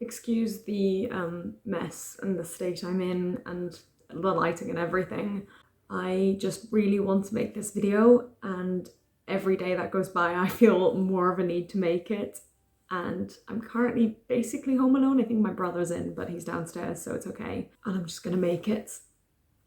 Excuse the mess and the state I'm in and the lighting and everything. I just really want to make this video, and every day that goes by I feel more of a need to make it. And I'm currently basically home alone. I think my brother's in, but he's downstairs, so it's okay. And I'm just gonna make it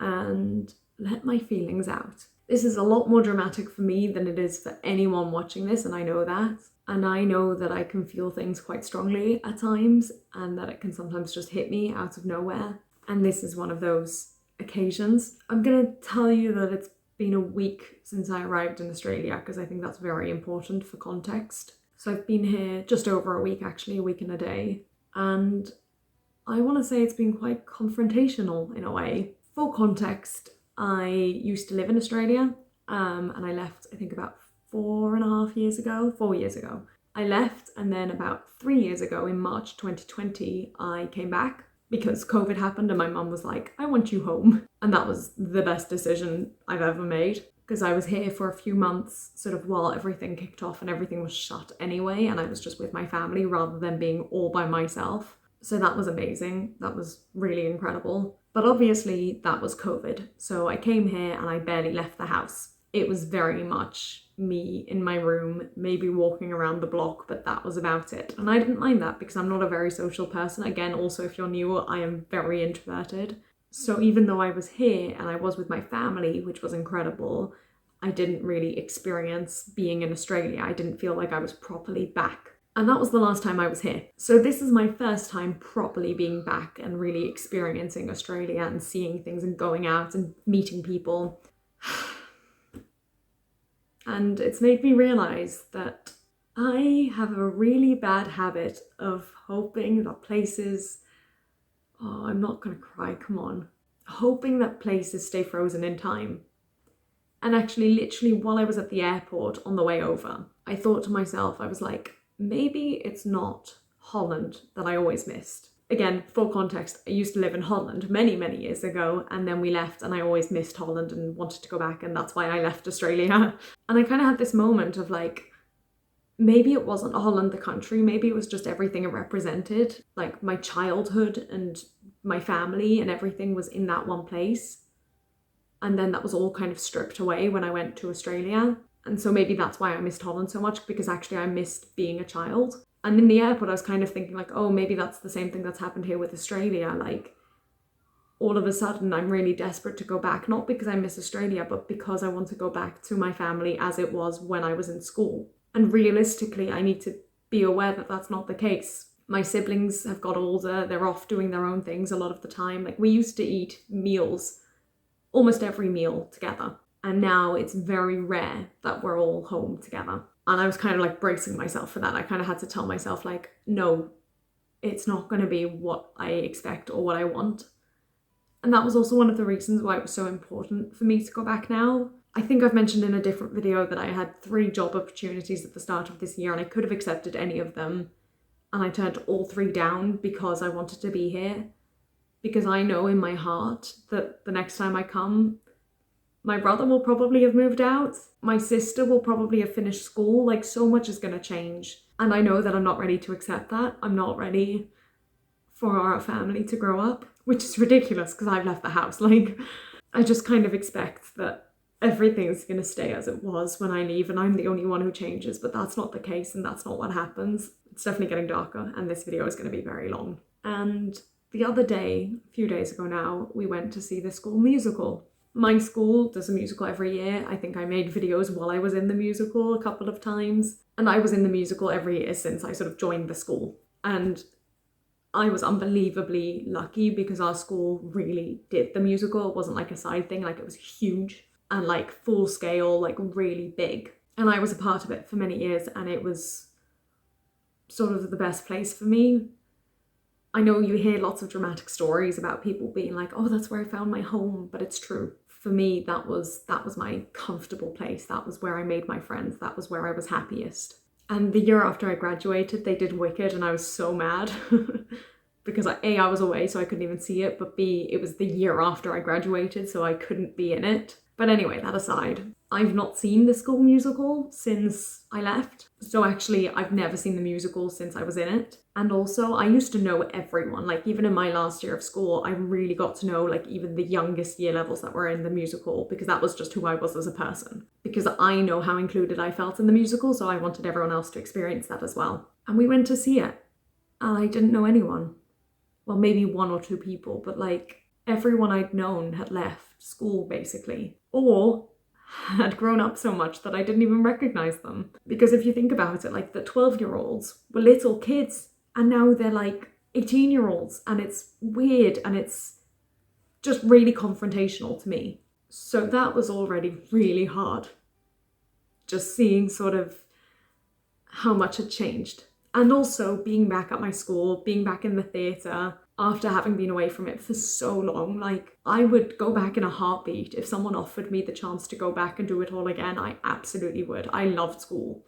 and let my feelings out. This is a lot more dramatic for me than it is for anyone watching this, and I know that. And I know that I can feel things quite strongly at times, and that it can sometimes just hit me out of nowhere. And this is one of those occasions. I'm gonna tell you that it's been a week since I arrived in Australia, because I think that's very important for context. So I've been here just over a week, actually, a week and a day. And I want to say it's been quite confrontational in a way. For context, I used to live in Australia, and I left, I think, about 4 years ago. I left, and then about 3 years ago, in March 2020, I came back because COVID happened and my mum was like, I want you home. And that was the best decision I've ever made, because I was here for a few months sort of while everything kicked off and everything was shut anyway, and I was just with my family rather than being all by myself. So that was amazing. That was really incredible. But obviously that was COVID. So I came here and I barely left the house. It was very much me in my room, maybe walking around the block, but that was about it. And I didn't mind that because I'm not a very social person. Again, also if you're new, I am very introverted. So even though I was here and I was with my family, which was incredible, I didn't really experience being in Australia. I didn't feel like I was properly back. And that was the last time I was here. So this is my first time properly being back and really experiencing Australia and seeing things and going out and meeting people. And it's made me realise that I have a really bad habit of hoping that places... Oh, I'm not gonna cry, come on. Hoping that places stay frozen in time. And actually, literally, while I was at the airport on the way over, I thought to myself, I was like, maybe it's not Holland that I always missed. Again, for context, I used to live in Holland many, many years ago, and then we left and I always missed Holland and wanted to go back, and that's why I left Australia. And I kind of had this moment of like, maybe it wasn't Holland the country, maybe it was just everything it represented. Like my childhood and my family and everything was in that one place. And then that was all kind of stripped away when I went to Australia. And so maybe that's why I missed Holland so much, because actually I missed being a child. And in the airport, I was kind of thinking like, oh, maybe that's the same thing that's happened here with Australia. Like, all of a sudden, I'm really desperate to go back, not because I miss Australia, but because I want to go back to my family as it was when I was in school. And realistically, I need to be aware that that's not the case. My siblings have got older, they're off doing their own things a lot of the time. Like, we used to eat meals, almost every meal together. And now it's very rare that we're all home together. And I was kind of like bracing myself for that. I kind of had to tell myself like, no, it's not going to be what I expect or what I want. And that was also one of the reasons why it was so important for me to go back now. I think I've mentioned in a different video that I had 3 job opportunities at the start of this year, and I could have accepted any of them. And I turned all 3 down because I wanted to be here. Because I know in my heart that the next time I come, my brother will probably have moved out. My sister will probably have finished school. Like, so much is going to change. And I know that I'm not ready to accept that. I'm not ready for our family to grow up, which is ridiculous because I've left the house. Like, I just kind of expect that everything's going to stay as it was when I leave and I'm the only one who changes, but that's not the case and that's not what happens. It's definitely getting darker and this video is going to be very long. And the other day, a few days ago now, we went to see the school musical. My school does a musical every year. I think I made videos while I was in the musical a couple of times. And I was in the musical every year since I sort of joined the school. And I was unbelievably lucky because our school really did the musical. It wasn't like a side thing, like it was huge and like full scale, like really big. And I was a part of it for many years and it was sort of the best place for me. I know you hear lots of dramatic stories about people being like, oh, that's where I found my home, but it's true. For me, that was my comfortable place. That was where I made my friends. That was where I was happiest. And the year after I graduated, they did Wicked and I was so mad because A, I was away so I couldn't even see it, but B, it was the year after I graduated so I couldn't be in it. But anyway, that aside, I've not seen the School Musical since I left. So actually, I've never seen the musical since I was in it. And also, I used to know everyone. Like, even in my last year of school, I really got to know, like, even the youngest year levels that were in the musical, because that was just who I was as a person. Because I know how included I felt in the musical, so I wanted everyone else to experience that as well. And we went to see it, and I didn't know anyone. Well, maybe one or two people, but like, everyone I'd known had left school, basically. Or had grown up so much that I didn't even recognize them. Because if you think about it, like, the 12-year-olds were little kids, and now they're like 18-year-olds, and it's weird, and it's just really confrontational to me. So that was already really hard. Just seeing sort of how much had changed. And also being back at my school, being back in the theatre, after having been away from it for so long, like, I would go back in a heartbeat. If someone offered me the chance to go back and do it all again, I absolutely would. I loved school,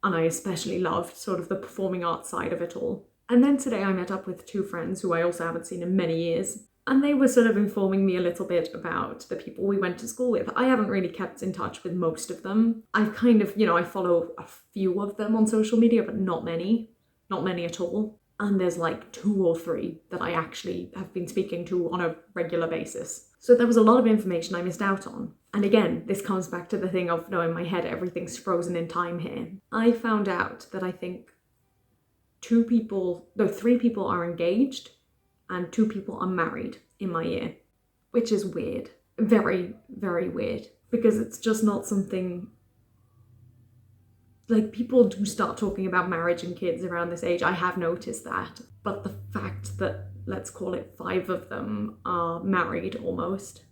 and I especially loved sort of the performing arts side of it all. And then today I met up with two friends who I also haven't seen in many years, and they were sort of informing me a little bit about the people we went to school with. I haven't really kept in touch with most of them. I've kind of, I follow a few of them on social media, but not many at all. And there's like 2 or 3 that I actually have been speaking to on a regular basis. So there was a lot of information I missed out on. And again, this comes back to the thing of, no, in my head, everything's frozen in time here. I found out that I think 3 people are engaged and 2 people are married in my year, which is weird. Very, very weird. Because it's just not something... Like, people do start talking about marriage and kids around this age. I have noticed that. But the fact that, let's call it 5 of them are married almost,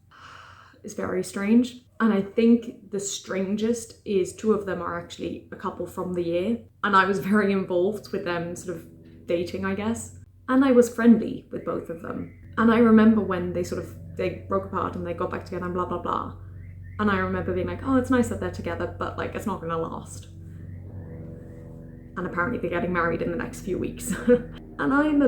is very strange. And I think the strangest is 2 of them are actually a couple from the year. And I was very involved with them sort of dating, I guess. And I was friendly with both of them. And I remember when they broke apart and they got back together and blah, blah, blah. And I remember being like, oh, it's nice that they're together, but like, it's not gonna last. And apparently they're getting married in the next few weeks. And I'm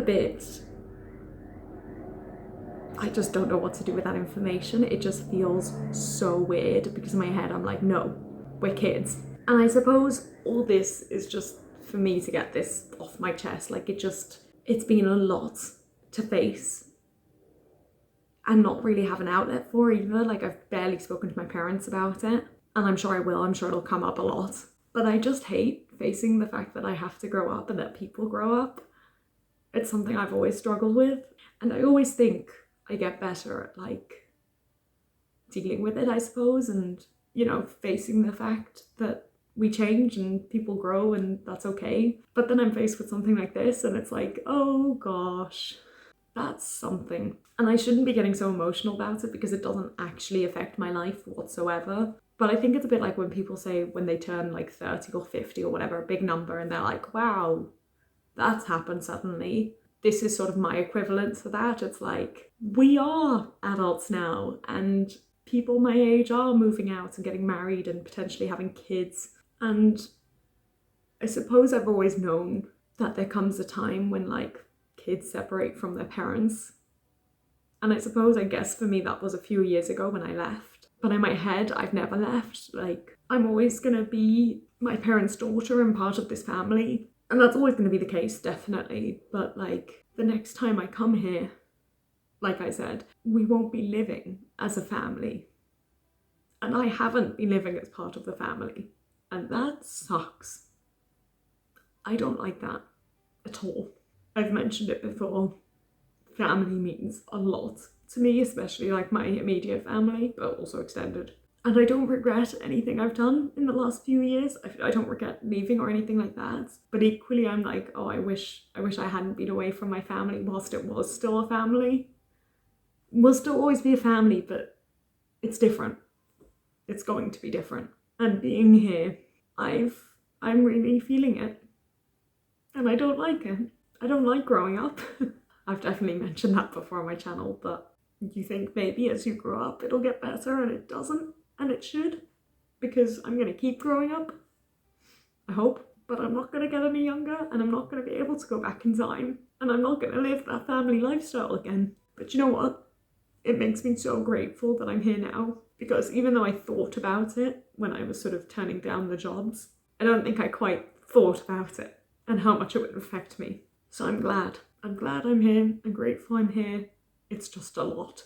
I just don't know what to do with that information. It just feels so weird, because in my head I'm like, no, we're kids. And I suppose all this is just for me to get this off my chest. Like, it's been a lot to face and not really have an outlet for either. Like, I've barely spoken to my parents about it, and I'm sure I will. I'm sure it'll come up a lot. But I just hate facing the fact that I have to grow up and that people grow up. It's something I've always struggled with. And I always think I get better at, like, dealing with it, I suppose, and, facing the fact that we change and people grow and that's okay. But then I'm faced with something like this and it's like, oh gosh, that's something. And I shouldn't be getting so emotional about it because it doesn't actually affect my life whatsoever. But I think it's a bit like when people say when they turn like 30 or 50 or whatever, a big number, and they're like, wow, that's happened suddenly. This is sort of my equivalent to that. It's like, we are adults now, and people my age are moving out and getting married and potentially having kids. And I suppose I've always known that there comes a time when, like, kids separate from their parents. And I guess for me that was a few years ago when I left. But in my head, I've never left. Like, I'm always gonna be my parents' daughter and part of this family. And that's always gonna be the case, definitely. But like, the next time I come here, like I said, we won't be living as a family. And I haven't been living as part of the family. And that sucks. I don't like that at all. I've mentioned it before. Family means a lot to me, especially like my immediate family, but also extended. And I don't regret anything I've done in the last few years. I don't regret leaving or anything like that. But equally, I'm like, oh, I wish I hadn't been away from my family whilst it was still a family. Will still always be a family, but it's different. It's going to be different. And being here, I'm really feeling it. And I don't like it. I don't like growing up. I've definitely mentioned that before on my channel, but you think maybe as you grow up it'll get better, and it doesn't, and it should, because I'm gonna keep growing up, I hope, but I'm not gonna get any younger, and I'm not gonna be able to go back in time, and I'm not gonna live that family lifestyle again. But you know what? It makes me so grateful that I'm here now, because even though I thought about it when I was sort of turning down the jobs, I don't think I quite thought about it and how much it would affect me. So I'm glad. I'm glad I'm here. I'm grateful I'm here. It's just a lot.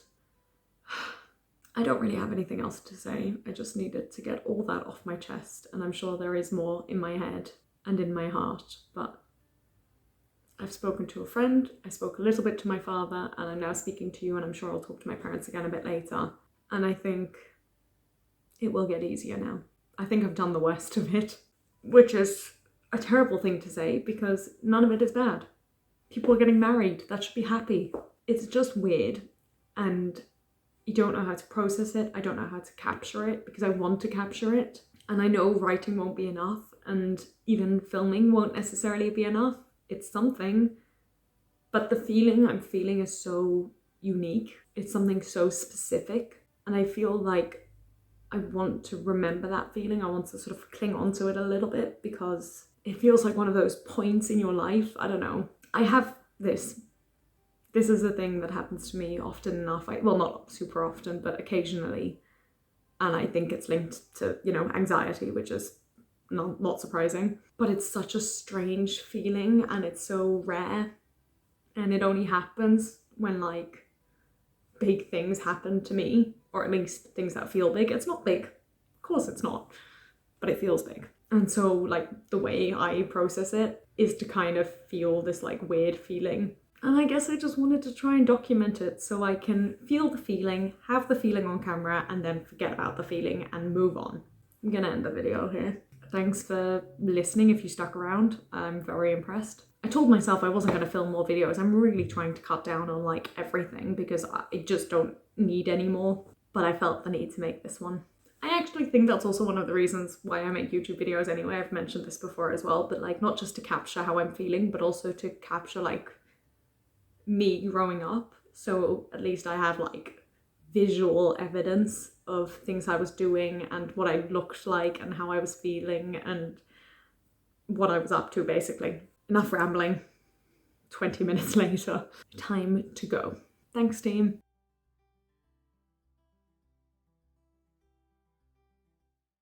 I don't really have anything else to say. I just needed to get all that off my chest, and I'm sure there is more in my head and in my heart, but I've spoken to a friend, I spoke a little bit to my father, and I'm now speaking to you, and I'm sure I'll talk to my parents again a bit later. And I think it will get easier now. I think I've done the worst of it, which is a terrible thing to say because none of it is bad. People are getting married, that should be happy. It's just weird, and you don't know how to process it. I don't know how to capture it because I want to capture it. And I know writing won't be enough, and even filming won't necessarily be enough. It's something, but the feeling I'm feeling is so unique. It's something so specific, and I feel like I want to remember that feeling. I want to sort of cling onto it a little bit because it feels like one of those points in your life. I don't know. I have this. This is a thing that happens to me often enough. Well, not super often, but occasionally. And I think it's linked to, anxiety, which is not surprising. But it's such a strange feeling, and it's so rare. And it only happens when like big things happen to me, or at least things that feel big. It's not big, of course it's not, but it feels big. And so like the way I process it is to kind of feel this like weird feeling. And I guess I just wanted to try and document it so I can feel the feeling, have the feeling on camera, and then forget about the feeling and move on. I'm gonna end the video here. Thanks for listening if you stuck around. I'm very impressed. I told myself I wasn't going to film more videos. I'm really trying to cut down on like everything because I just don't need any more. But I felt the need to make this one. I actually think that's also one of the reasons why I make YouTube videos anyway. I've mentioned this before as well, but like not just to capture how I'm feeling, but also to capture like me growing up. So at least I have like visual evidence of things I was doing and what I looked like and how I was feeling and what I was up to, basically. Enough rambling. 20 minutes later. Time to go. Thanks, team.